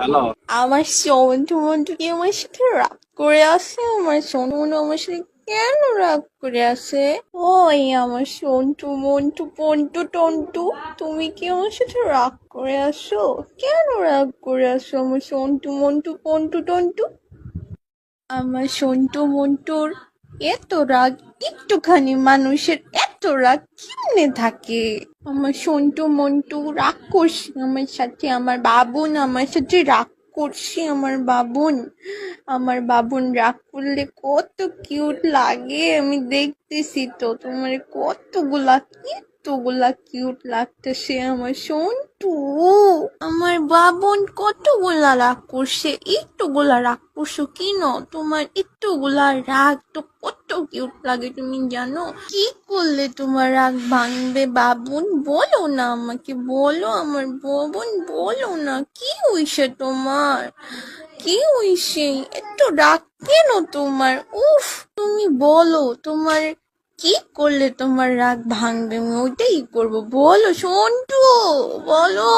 Hello. আমার সন্টু মন্টু কি আমার সাথে রাগ করে আছে? আমার সন্টু মন্টু আমার সাথে কেন রাগ করে আছে? ওই আমার সন্টু মন্টু পন্টু টন্টু, তুমি কি আমার সাথে রাগ করে আসো? কেন রাগ করে আসো আমার সন্টু মন্টু পন্টু টন্টু? আমার সন্টু মন্টুর এত রাগ, একটুখানি মানুষের এত রাগ কেমনে থাকে? আমার সন্টু মন্টু রাগ করছে আমার সাথে, আমার বাবুন আমার সাথে রাগ করছে। আমার বাবুন রাগ করলে কত কিউট লাগে, আমি দেখতেছি তো। তোমার কতগুলা কিউট লাগতেছে আমার সন্টু। আমার বাবন কতগুলা রাগ করছে, একটুগুলা রাগ করছো কেন? তোমার একটুগুলা রাগ তো কত কিউট লাগে, তুমি জানো? কি করলে তোমার রাগ ভাঙবে বাবুন? বলো না আমাকে, বলো আমার বাবুন, বলো না কি হইছে তোমার? কি হইছে? এত রাগ কেন তোমার? উফ, তুমি বলো তোমার কি করলে তোমার রাগ ভাঙবে, আমি ওইটাই করবো। বলো সন্টু, বলো।